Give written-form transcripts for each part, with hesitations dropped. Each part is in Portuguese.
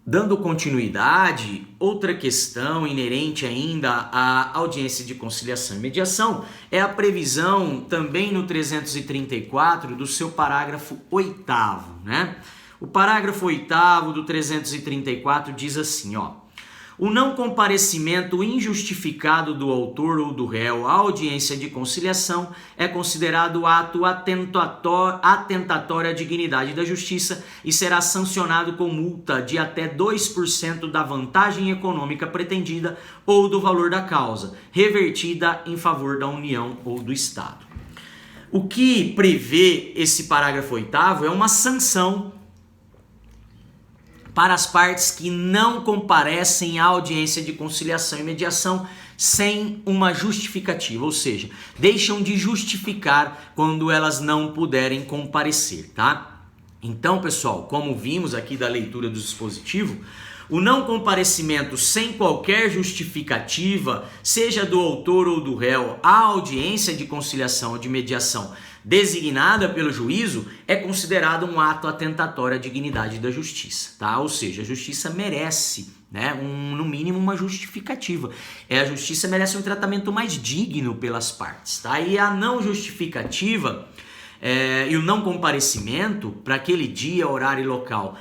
Dando continuidade, outra questão inerente ainda à audiência de conciliação e mediação é a previsão também no 334 do seu parágrafo 8º, né? O parágrafo 8º do 334 diz assim, ó: o não comparecimento injustificado do autor ou do réu à audiência de conciliação é considerado ato atentatório à dignidade da justiça e será sancionado com multa de até 2% da vantagem econômica pretendida ou do valor da causa, revertida em favor da União ou do Estado. O que prevê esse parágrafo 8º é uma sanção para as partes que não comparecem à audiência de conciliação e mediação sem uma justificativa, ou seja, deixam de justificar quando elas não puderem comparecer, tá? Então, pessoal, como vimos aqui da leitura do dispositivo, o não comparecimento sem qualquer justificativa, seja do autor ou do réu, à audiência de conciliação ou de mediação designada pelo juízo, é considerado um ato atentatório à dignidade da justiça, tá? Ou seja, a justiça merece, né, no mínimo uma justificativa. A justiça merece um tratamento mais digno pelas partes, tá? E a não justificativa e o não comparecimento para aquele dia, horário e local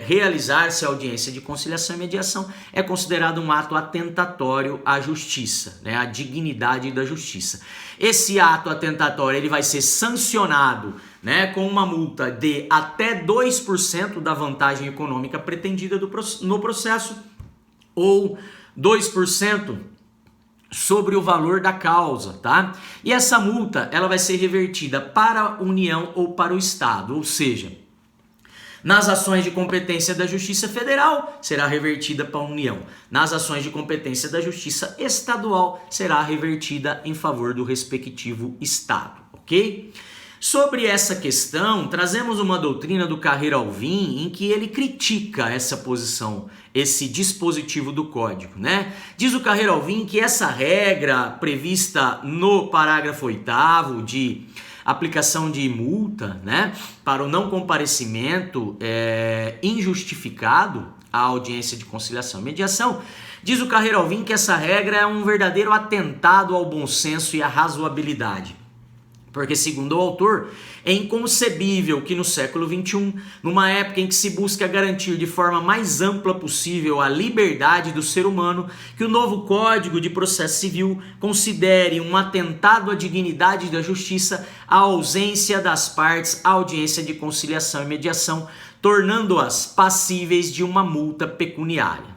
realizar-se a audiência de conciliação e mediação é considerado um ato atentatório à justiça, né, à dignidade da justiça. Esse ato atentatório ele vai ser sancionado, né, com uma multa de até 2% da vantagem econômica pretendida no processo ou 2% sobre o valor da causa, tá? E essa multa, ela vai ser revertida para a União ou para o Estado, ou seja, nas ações de competência da Justiça Federal, será revertida para a União. Nas ações de competência da Justiça Estadual, será revertida em favor do respectivo Estado, ok? Sobre essa questão, trazemos uma doutrina do Carreira Alvim em que ele critica essa posição, esse dispositivo do código, né? Diz o Carreira Alvim que essa regra prevista no parágrafo 8º de aplicação de multa, né, para o não comparecimento injustificado à audiência de conciliação e mediação, diz o Carreira Alvim que essa regra é um verdadeiro atentado ao bom senso e à razoabilidade. Porque, segundo o autor, é inconcebível que no século XXI, numa época em que se busca garantir de forma mais ampla possível a liberdade do ser humano, que o novo Código de Processo Civil considere um atentado à dignidade da justiça a ausência das partes à audiência de conciliação e mediação, tornando-as passíveis de uma multa pecuniária.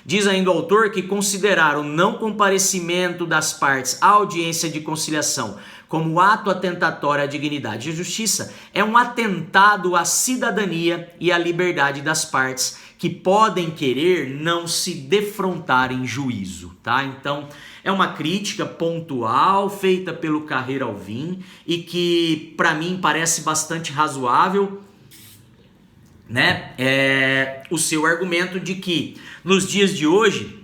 Diz ainda o autor que considerar o não comparecimento das partes à audiência de conciliação como ato atentatório à dignidade e justiça é um atentado à cidadania e à liberdade das partes que podem querer não se defrontar em juízo, tá? Então, é uma crítica pontual feita pelo Carreira Alvim e que, para mim, parece bastante razoável, né? O seu argumento de que nos dias de hoje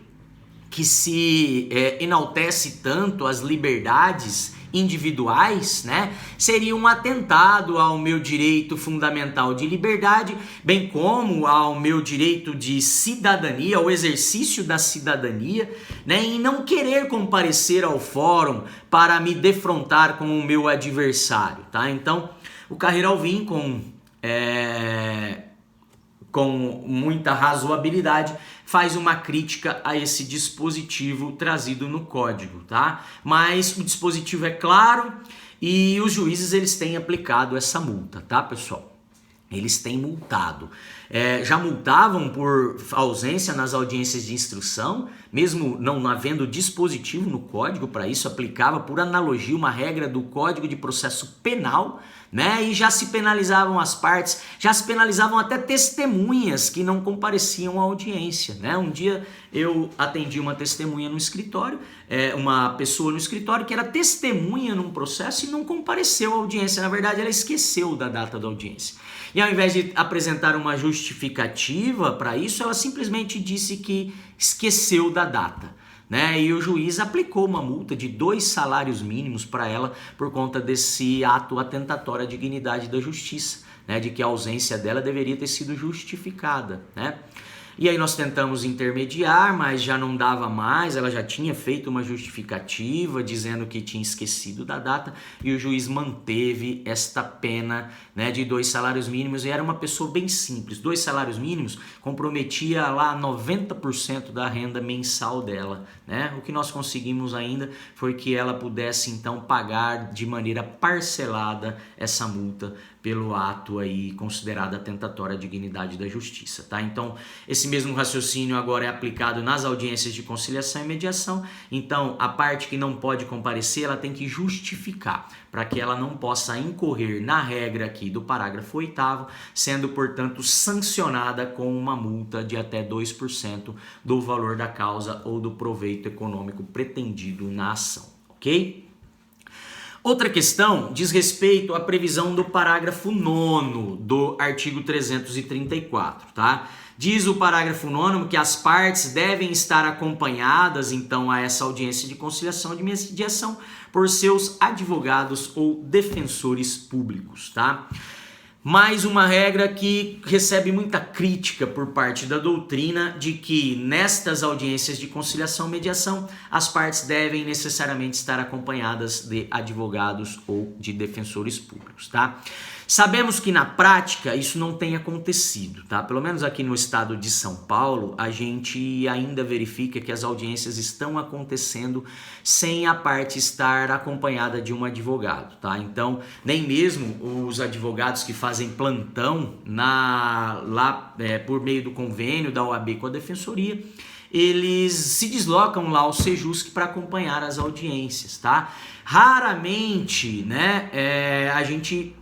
que se enaltece tanto as liberdades individuais, né, seria um atentado ao meu direito fundamental de liberdade, bem como ao meu direito de cidadania, ao exercício da cidadania, né, em não querer comparecer ao fórum para me defrontar com o meu adversário, tá? Então, o Carreira Alvim, com muita razoabilidade, faz uma crítica a esse dispositivo trazido no código, tá? Mas o dispositivo é claro e os juízes eles têm aplicado essa multa, tá, pessoal? Eles têm multado. Já multavam por ausência nas audiências de instrução, mesmo não havendo dispositivo no código para isso, aplicava por analogia uma regra do Código de Processo Penal, né? E já se penalizavam as partes, já se penalizavam até testemunhas que não compareciam à audiência, né? Um dia eu atendi uma testemunha no escritório, uma pessoa no escritório que era testemunha num processo e não compareceu à audiência. Na verdade, ela esqueceu da data da audiência. E ao invés de apresentar uma justificativa para isso, ela simplesmente disse que esqueceu da data, né? E o juiz aplicou uma multa de 2 salários mínimos para ela por conta desse ato atentatório à dignidade da justiça, né? De que a ausência dela deveria ter sido justificada, né? E aí nós tentamos intermediar, mas já não dava mais, ela já tinha feito uma justificativa dizendo que tinha esquecido da data e o juiz manteve esta pena, né, de 2 salários mínimos, e era uma pessoa bem simples. 2 salários mínimos comprometia lá 90% da renda mensal dela, né? O que nós conseguimos ainda foi que ela pudesse então pagar de maneira parcelada essa multa pelo ato aí considerado atentatório à dignidade da justiça, tá? Então, esse mesmo raciocínio agora é aplicado nas audiências de conciliação e mediação. Então, a parte que não pode comparecer, ela tem que justificar, para que ela não possa incorrer na regra aqui do parágrafo 8º, sendo, portanto, sancionada com uma multa de até 2% do valor da causa ou do proveito econômico pretendido na ação, ok? Outra questão diz respeito à previsão do parágrafo 9º do artigo 334, tá? Diz o parágrafo 9º que as partes devem estar acompanhadas, então, a essa audiência de conciliação e de mediação por seus advogados ou defensores públicos, tá? Mais uma regra que recebe muita crítica por parte da doutrina de que nestas audiências de conciliação e mediação as partes devem necessariamente estar acompanhadas de advogados ou de defensores públicos, tá? Sabemos que na prática isso não tem acontecido, tá? Pelo menos aqui no estado de São Paulo, a gente ainda verifica que as audiências estão acontecendo sem a parte estar acompanhada de um advogado, tá? Então, nem mesmo os advogados que fazem plantão por meio do convênio da OAB com a defensoria, eles se deslocam lá ao Sejusc para acompanhar as audiências, tá? Raramente, né, a gente...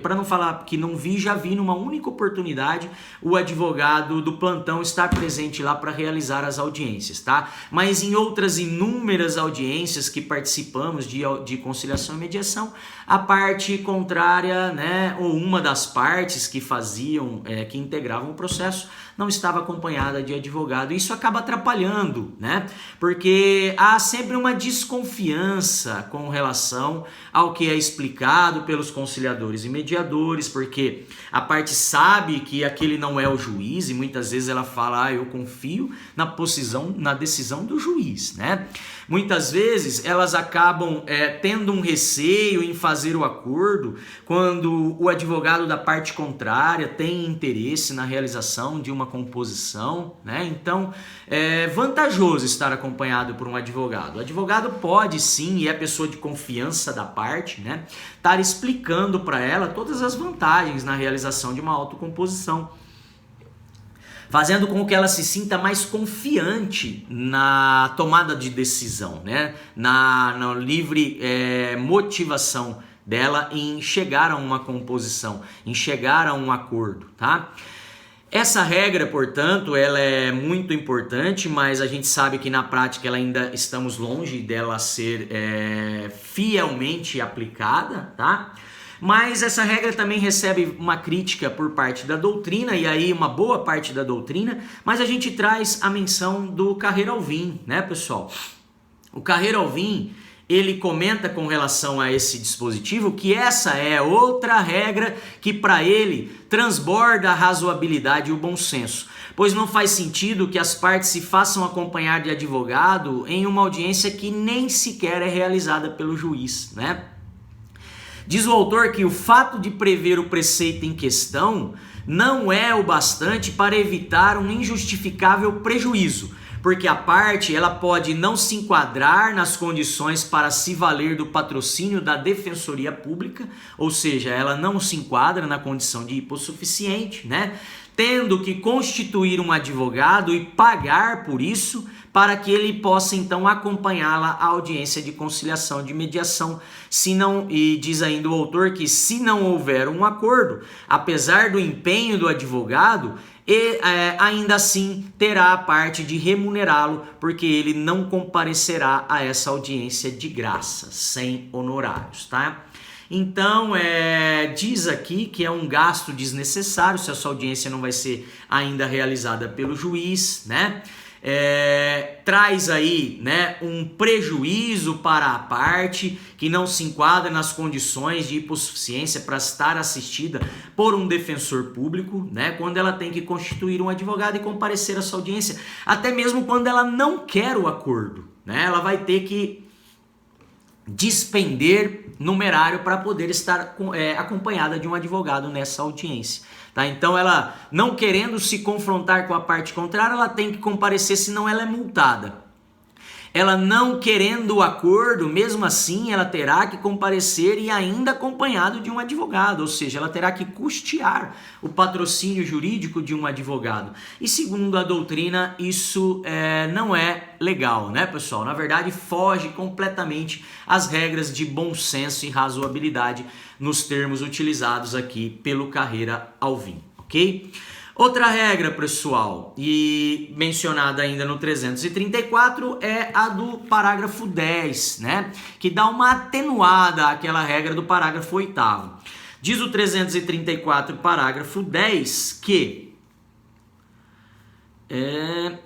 Para não falar que não vi, já vi numa única oportunidade o advogado do plantão estar presente lá para realizar as audiências, tá? Mas em outras inúmeras audiências que participamos de conciliação e mediação, a parte contrária, né, ou uma das partes que faziam, que integravam o processo, não estava acompanhada de advogado. Isso acaba atrapalhando, né? Porque há sempre uma desconfiança com relação ao que é explicado pelos conciliadores e mediadores, porque a parte sabe que aquele não é o juiz e muitas vezes ela fala, eu confio na decisão do juiz, né? Muitas vezes elas acabam tendo um receio em fazer o acordo quando o advogado da parte contrária tem interesse na realização de uma composição, né? Então é vantajoso estar acompanhado por um advogado. O advogado pode sim, e é pessoa de confiança da parte, né, estar explicando para ela todas as vantagens na realização de uma autocomposição, fazendo com que ela se sinta mais confiante na tomada de decisão, né? Na livre motivação dela em chegar a uma composição, em chegar a um acordo, tá? Essa regra, portanto, ela é muito importante, mas a gente sabe que na prática ela ainda estamos longe dela ser fielmente aplicada, tá? Mas essa regra também recebe uma crítica por parte da doutrina, e aí uma boa parte da doutrina, mas a gente traz a menção do Carreiro Alvim, né, pessoal? O Carreiro Alvim, ele comenta com relação a esse dispositivo que essa é outra regra que para ele transborda a razoabilidade e o bom senso, pois não faz sentido que as partes se façam acompanhar de advogado em uma audiência que nem sequer é realizada pelo juiz, né? Diz o autor que o fato de prever o preceito em questão não é o bastante para evitar um injustificável prejuízo, porque a parte ela pode não se enquadrar nas condições para se valer do patrocínio da defensoria pública, ou seja, ela não se enquadra na condição de hipossuficiente, né? Tendo que constituir um advogado e pagar por isso para que ele possa então acompanhá-la à audiência de conciliação de mediação, se não, e diz ainda o autor que se não houver um acordo, apesar do empenho do advogado, ainda assim terá a parte de remunerá-lo, porque ele não comparecerá a essa audiência de graça, sem honorários, tá? Então, diz aqui que é um gasto desnecessário se a sua audiência não vai ser ainda realizada pelo juiz, né? traz aí, né, um prejuízo para a parte que não se enquadra nas condições de hipossuficiência para estar assistida por um defensor público, né, quando ela tem que constituir um advogado e comparecer à sua audiência, até mesmo quando ela não quer o acordo, né, ela vai ter que despender numerário para poder estar acompanhada de um advogado nessa audiência. Tá? Então ela, não querendo se confrontar com a parte contrária, ela tem que comparecer, senão ela é multada. Ela não querendo o acordo, mesmo assim ela terá que comparecer e ainda acompanhado de um advogado, ou seja, ela terá que custear o patrocínio jurídico de um advogado. E segundo a doutrina, isso não é legal, né, pessoal? Na verdade, foge completamente às regras de bom senso e razoabilidade nos termos utilizados aqui pelo Carreira Alvim, ok? Outra regra, pessoal, e mencionada ainda no 334, é a do parágrafo 10, né? Que dá uma atenuada àquela regra do parágrafo 8º. Diz o 334, parágrafo 10, que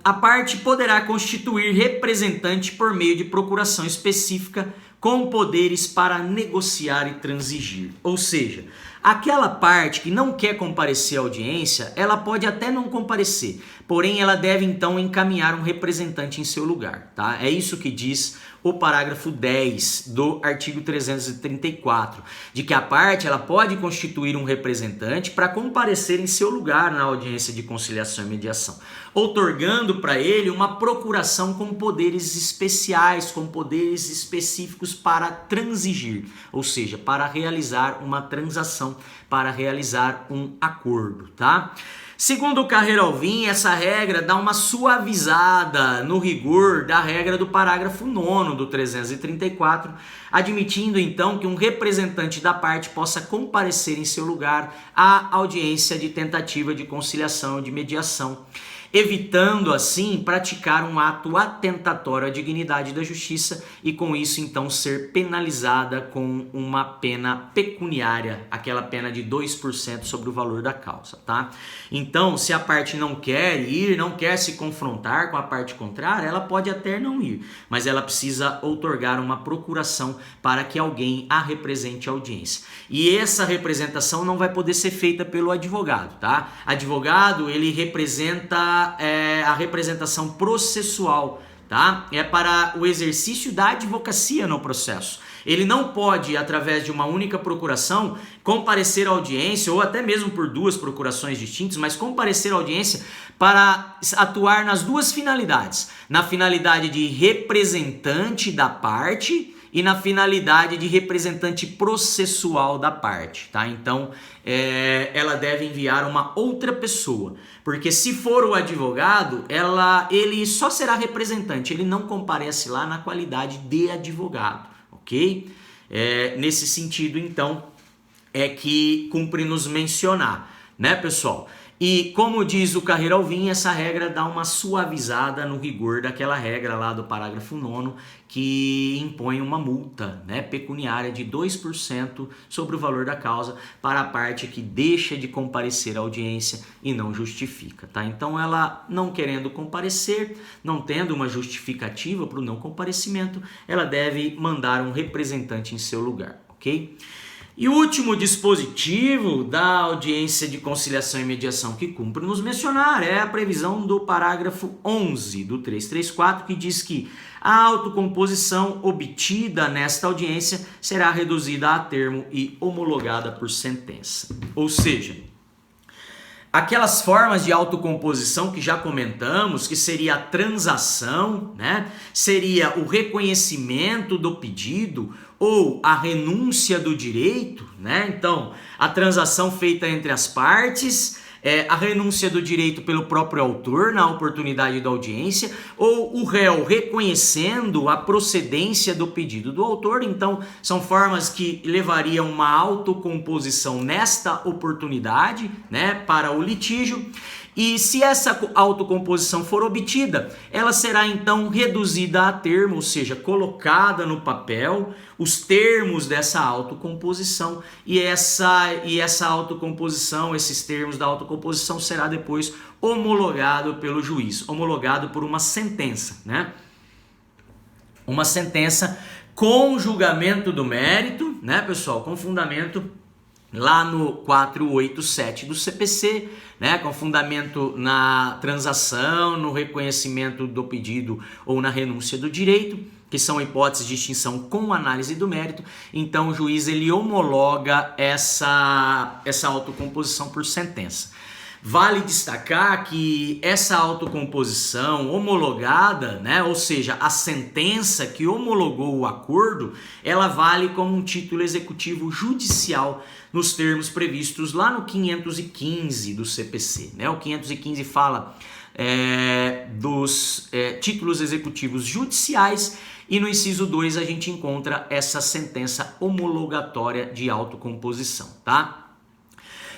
a parte poderá constituir representante por meio de procuração específica com poderes para negociar e transigir. Ou seja, aquela parte que não quer comparecer à audiência, ela pode até não comparecer, porém ela deve então encaminhar um representante em seu lugar, tá? É isso que diz o parágrafo 10 do artigo 334, de que a parte ela pode constituir um representante para comparecer em seu lugar na audiência de conciliação e mediação, outorgando para ele uma procuração com poderes especiais, com poderes específicos para transigir, ou seja, para realizar uma transação, para realizar um acordo, tá? Segundo o Carreira Alvim, essa regra dá uma suavizada no rigor da regra do parágrafo 9º do 334, admitindo então que um representante da parte possa comparecer em seu lugar à audiência de tentativa de conciliação ou de mediação, evitando assim praticar um ato atentatório à dignidade da justiça e com isso então ser penalizada com uma pena pecuniária, aquela pena de 2% sobre o valor da causa, tá? Então, se a parte não quer ir, não quer se confrontar com a parte contrária, ela pode até não ir, mas ela precisa outorgar uma procuração para que alguém a represente à audiência. E essa representação não vai poder ser feita pelo advogado, tá? Advogado, ele representa a representação processual, tá? É para o exercício da advocacia no processo. Ele não pode, através de uma única procuração, comparecer à audiência, ou até mesmo por duas procurações distintas, mas comparecer à audiência para atuar nas duas finalidades. Na finalidade de representante da parte e na finalidade de representante processual da parte, tá? Então, ela deve enviar uma outra pessoa, porque se for o advogado, ele só será representante, ele não comparece lá na qualidade de advogado, ok? Nesse sentido, então, é que cumpre nos mencionar, né, pessoal? E como diz o Carreira Alvim, essa regra dá uma suavizada no rigor daquela regra lá do parágrafo 9º que impõe uma multa, né, pecuniária de 2% sobre o valor da causa para a parte que deixa de comparecer à audiência e não justifica, tá? Então ela não querendo comparecer, não tendo uma justificativa para o não comparecimento, ela deve mandar um representante em seu lugar, ok? E o último dispositivo da audiência de conciliação e mediação que cumpre nos mencionar é a previsão do parágrafo 11 do 334, que diz que a autocomposição obtida nesta audiência será reduzida a termo e homologada por sentença. Ou seja, aquelas formas de autocomposição que já comentamos, que seria a transação, né? Seria o reconhecimento do pedido ou a renúncia do direito, né? Então, a transação feita entre as partes, a renúncia do direito pelo próprio autor na oportunidade da audiência, ou o réu reconhecendo a procedência do pedido do autor. Então, são formas que levariam uma autocomposição nesta oportunidade, né, para o litígio. E se essa autocomposição for obtida, ela será então reduzida a termo, ou seja, colocada no papel os termos dessa autocomposição, e essa autocomposição, esses termos da autocomposição será depois homologado pelo juiz, homologado por uma sentença, né? Uma sentença com julgamento do mérito, né, pessoal? Com fundamento lá no 487 do CPC, né, com fundamento na transação, no reconhecimento do pedido ou na renúncia do direito, que são hipóteses de extinção com análise do mérito. Então o juiz ele homologa essa autocomposição por sentença. Vale destacar que essa autocomposição homologada, né, ou seja, a sentença que homologou o acordo, ela vale como um título executivo judicial nos termos previstos lá no 515 do CPC. Né? O 515 fala dos títulos executivos judiciais, e no inciso 2 a gente encontra essa sentença homologatória de autocomposição, tá?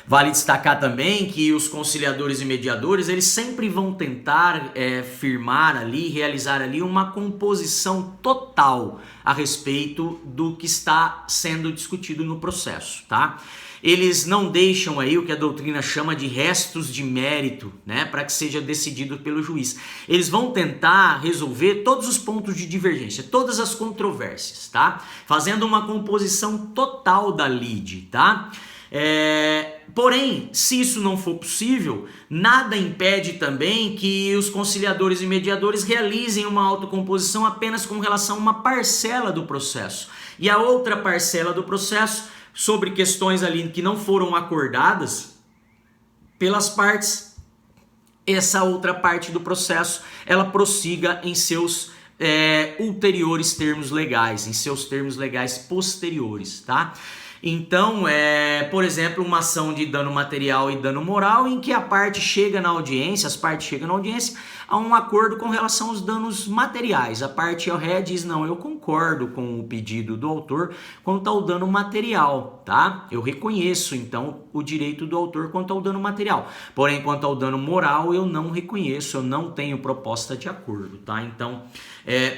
Vale destacar também que os conciliadores e mediadores, eles sempre vão tentar firmar ali, realizar ali uma composição total a respeito do que está sendo discutido no processo, tá? Eles não deixam aí o que a doutrina chama de restos de mérito, né, para que seja decidido pelo juiz. Eles vão tentar resolver todos os pontos de divergência, todas as controvérsias, tá? Fazendo uma composição total da lide, tá? Porém, se isso não for possível, nada impede também que os conciliadores e mediadores realizem uma autocomposição apenas com relação a uma parcela do processo. E a outra parcela do processo, sobre questões ali que não foram acordadas pelas partes, essa outra parte do processo, ela prossiga em seus ulteriores termos legais, em seus termos legais posteriores, tá? Então, por exemplo, uma ação de dano material e dano moral em que a parte chega na audiência, as partes chegam na audiência a um acordo com relação aos danos materiais. A parte ré diz, não, eu concordo com o pedido do autor quanto ao dano material, tá? Eu reconheço, então, o direito do autor quanto ao dano material. Porém, quanto ao dano moral, eu não reconheço, eu não tenho proposta de acordo, tá? Então,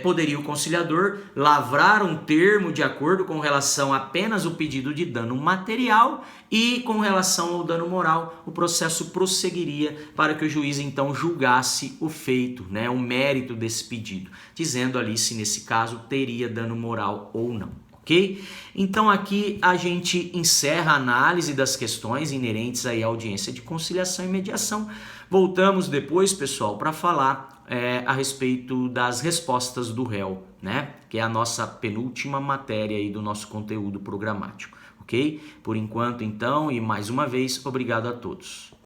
poderia o conciliador lavrar um termo de acordo com relação apenas ao pedido de dano material, e com relação ao dano moral, o processo prosseguiria para que o juiz então julgasse o feito, né, o mérito desse pedido, dizendo ali se nesse caso teria dano moral ou não, ok? Então aqui a gente encerra a análise das questões inerentes aí à audiência de conciliação e mediação. Voltamos depois, pessoal, para falar a respeito das respostas do réu, né? Que é a nossa penúltima matéria aí do nosso conteúdo programático, ok? Por enquanto, então, e mais uma vez, obrigado a todos.